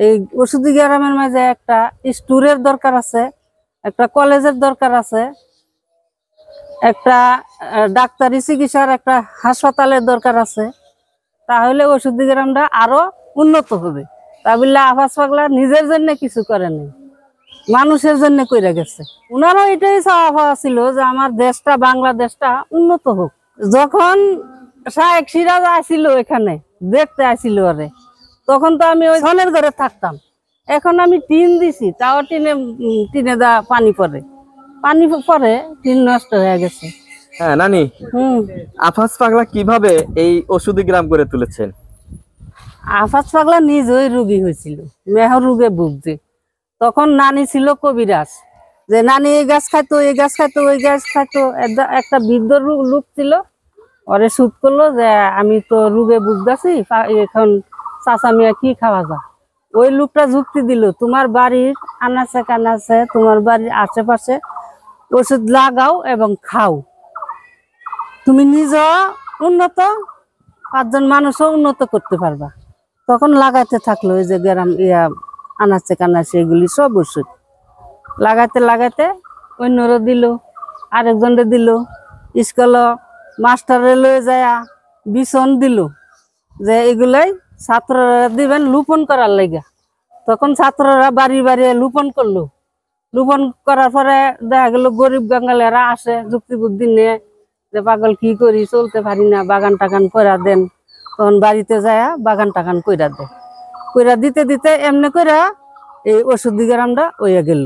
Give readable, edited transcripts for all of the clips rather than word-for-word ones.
এই ওষুধি গ্রামের মাঝে একটা স্টোরের দরকার আছে, একটা কলেজের দরকার আছে, একটা ডাক্তারি চিকিৎসার একটা হাসপাতালের দরকার আছে। তাহলে ওষুধি গ্রামটা আরো উন্নত হবে। তা বললে আফাজ পাগলা নিজের জন্য কিছু করে নাই, মানুষের জন্য কইরা গেছে। উনারও এটাই চাওয়া ছিল যে আমার দেশটা বাংলাদেশটা উন্নত হোক। যখন শায়েক সিরাজ আসছিল এখানে দেখতে আসছিল ওরে, তখন তো আমি ওই ছনের ঘরে থাকতাম। এখন আমি টিন দিছি, তাও টিনে দা পানি পড়ে টিন নষ্ট হয়ে গেছে। হ্যাঁ নানি, আফাজ পাগলা কিভাবে এই ওষুধি গ্রাম গড়ে তুলেছেন? আফাজ পাগলা নিজেই রোগী হয়েছিল, মেহর রোগে ভুগছে। তখন নানি ছিল কবিরাজ, যে নানি এই গাছ খাইতো, এই গাছ খাইতো, ওই গাছ খাইতো। একটা বৃদ্ধ লোক ছিল, ওরে সুদ করলো যে আমি তো রোগে ভুগতেছি, এখন চাচা মিয়া কি খাওয়া যায়। ওই লোকটা যুক্তি দিল, তোমার বাড়ির আনাচে কানাচে, তোমার বাড়ির আশেপাশে ওষুধ লাগাও এবং খাও, তুমি নিজে উন্নত, 5 জন মানুষও উন্নত করতে পারবা। তখন লাগাইতে থাকলো ওই যে গ্রাম আনাচে কানাচে এগুলি সব ওষুধ লাগাইতে লাগাইতে অন্যরা দিল, আরেকজনরে দিল, স্কুল মাস্টারে লয়ে যায় বিছন দিল যে এগুলাই ছাত্ররা দিবেন লুপন করার লাগা। তখন ছাত্ররা বাড়ি বাড়ি লুপন করলো। লুপন করার পরে দেখা গেল গরিব বাঙালিরা আসে যুক্তি বুদ্ধি নিয়ে, যে পাগল কি করি, চলতে পারি না, বাগান টাগান কইরা দেন। তখন বাড়িতে যায় বাগান টাগান কইরা দেয়, কইরা দিতে দিতে এমনি কইরা এই ওষুধি গ্রামটা হইয়া গেল।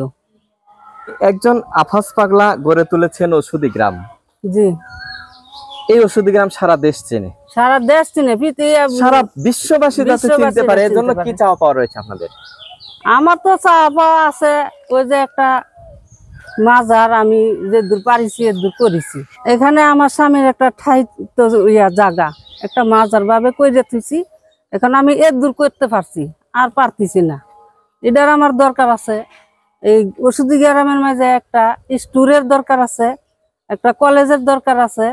একজন আফাজ পাগলা গড়ে তুলেছেন ওষুধি গ্রাম। জি, এই ওষুধি গ্রাম সারা দেশ চেনে, সারা দেশ চিনে, সারা বিশ্ববাসী যাতে চিনতে পারে, এর জন্য কি চাওয়া পাওয়া রয়েছে আপনাদের? আমার তো চাওয়া পাওয়া আছে, ওই যে একটা মাজার আমি যে দূর পারিছি এর দূর করেছি। এখানে আমার স্বামীর একটা ঠাই তো জায়গা, একটা মাজার ভাবে কইরে থুইছি। এখন আমি এর দূর করতে পারছি, আর পারতেছি না। এটার আমার দরকার আছে। এই ওষুধি গ্রামের মাঝে একটা স্টোরের দরকার আছে, একটা কলেজের দরকার আছে,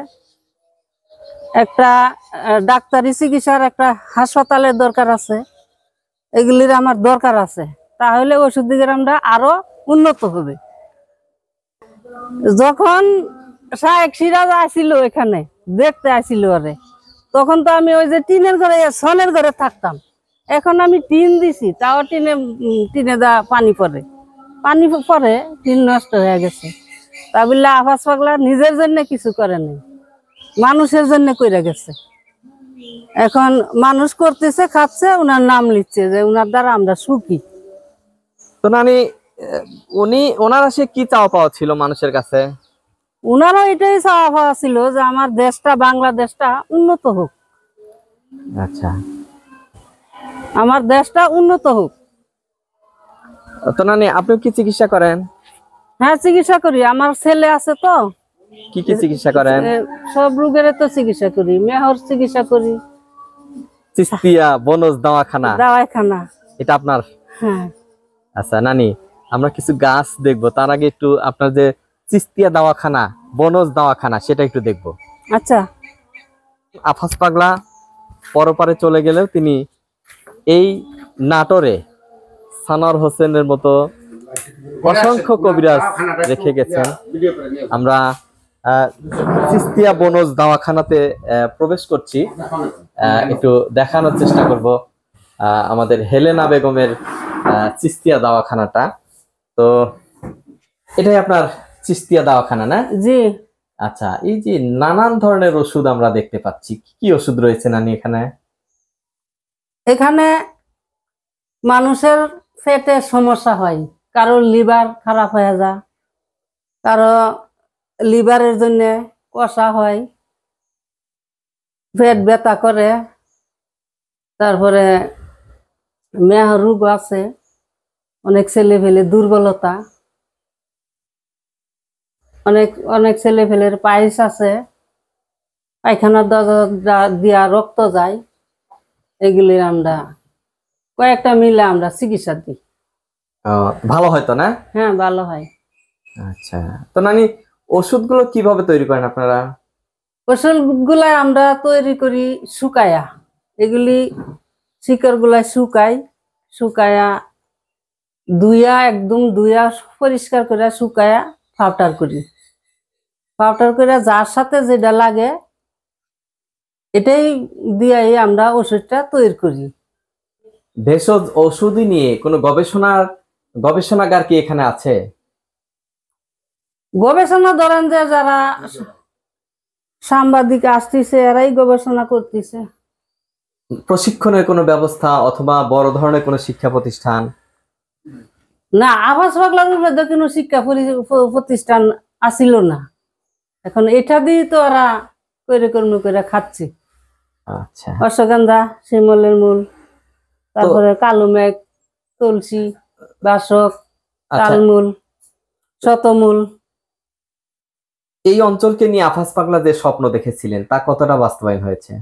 একটা ডাক্তারি চিকিৎসার একটা হাসপাতালের দরকার আছে। এগুলির আমার দরকার আছে, তাহলে ওষুধি গ্রামটা আরো উন্নত হবে। যখন শায়েক সিরাজ আসছিল এখানে দেখতে আসছিল ওরে, তখন তো আমি ওই যে টিনের ঘরে ছনের ঘরে থাকতাম। এখন আমি টিন দিছি, তাও টিনে দা পানি পড়ে টিন নষ্ট হয়ে গেছে। তা বললে আফাজ পাগলা নিজের জন্য কিছু করে নাই, মানুষের জন্য কইরা গেছে। এখন মানুষ করতেছে, খাচ্ছে, উনার নাম লিখছে যে উনার দ্বারা আমরা সুখী। তো নানি, ওনার আসে কি চাওয়া পাওয়া ছিল মানুষের কাছে? উনারও এটাই চাওয়া পাওয়া ছিল যে আমার দেশটা বাংলাদেশটা উন্নত হোক। আচ্ছা, আমার দেশটা উন্নত হোক। তো নানি, আপনি কি চিকিৎসা করেন? হ্যাঁ, চিকিৎসা করি, আমার ছেলে আছে তো। কি কি চিকিৎসা করেন? সব রোগের তো চিকিৎসা করি, মেহর চিকিৎসা করি, চিস্তিয়া বনজ দাওয়াখানা, এটা আপনার? হ্যাঁ। আচ্ছা নানি, আমরা কিছু গাছ দেখবো, তার আগে একটু আপনার যে চিস্তিয়া দাওয়াখানা, বনজ দাওয়াখানা, সেটা একটু দেখবো। আচ্ছা। আফাজ পাগলা পরপারে চলে গেলেও তিনি এই নাটোরে সানোয়ার হোসেনের মতো অসংখ্য কবিরাজ রেখে গেছেন। আমরা চিস্তিয়া বনজ দাওয়াখানাতে প্রবেশ করছি, একটু দেখানোর চেষ্টা করব আমাদের হেলেনা বেগমের চিস্তিয়া দাওয়াখানাটা। তো এটাই আপনার চিস্তিয়া দাওয়াখানা না? জি। আচ্ছা, এই যে নানান ধরনের ওষুধ আমরা দেখতে পাচ্ছি, কি ওষুধ রয়েছে নানি এখানে? এখানে মানুষের পেটে সমস্যা হয়, কারো লিভার খারাপ হয়ে যায়, কারো লিভারের জন্য কষা হয়, পেট ব্যথা করে, তারপরে মেহ রোগ আছে, অনেক ছেলে ফেলে দুর্বলতা, অনেক অনেক ছেলে ফেলের পায়েস আছে, পায়খানার দিয়া রক্ত যায়। এগুলি আমরা কয়েকটা মিলে আমরা চিকিৎসা দিই। ভালো হয়তো না? হ্যাঁ, ভালো হয়। আচ্ছা, তো নানি, ওষুধগুলো কিভাবে তৈরি করেন আপনারা? ওষুধগুলা আমরা তৈরি করি শুকায়া, এগুলি শিকড় গুলা শুকাই, শুকায়া ধুইয়া একদম ধুইয়া পরিষ্কার করে শুকায়া পাউডার করি। পাউডার করে যার সাথে যেটা লাগে এটাই দিয়েই আমরা ওষুধটা তৈরি করি। ভেষজ ঔষধি নিয়ে কোনো গবেষণাগার কি এখানে আছে? গবেষণা ধরেন যে যারা সাংবাদিক আসতেছে এরাই গবেষণা করতেছে। প্রশিক্ষণের কোনো ব্যবস্থা অথবা বড় ধরনের কোনো শিক্ষা প্রতিষ্ঠান? না, আবাস বাংলার উপরে তো কোনো শিক্ষা প্রতিষ্ঠান আসিল না। এখন এটা দিয়ে তো ওরা কর্ম করে খাচ্ছে। আচ্ছা, অশ্বগন্ধা, শিমলের মূল, তারপরে কালো মেঘ, তুলসী, বাসক, আচ্ছা। তালমূল, শতমূল। এই অঞ্চলকে নিয়ে আফাজ পাগলা যে স্বপ্ন দেখেছিলেন তা কতটা বাস্তবায়ন হয়েছে?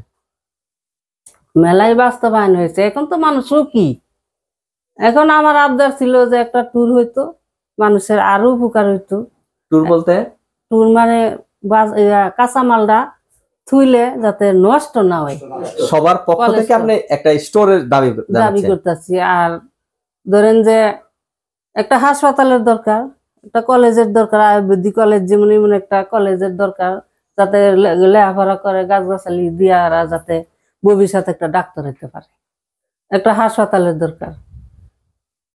মেলায় বাস্তবায়ন হয়েছে। এখন তো মানুষও কি, এখন আমার আবদার ছিল যে একটা ট্যুর হইতো, মানুষের আরো উপকার হইতো। ট্যুর বলতে? ট্যুর মানে কাঁচামালটা থুইলে যাতে নষ্ট না হয়, সবার পক্ষ থেকে আপনি একটা স্টোরের দাবি দাবি জানাচ্ছেন? করতেছি। আর ধরেন যে একটা হাসপাতালের দরকার, একটা কলেজের দরকার, আয়ুর্বেদিক কলেজ যেমন এমন একটা কলেজের দরকার, যাতে লেখাপড়া করে গাছগাছালি দিয়া যাতে ভবিষ্যতে একটা ডাক্তার হইতে পারে। একটা হাসপাতালের দরকার।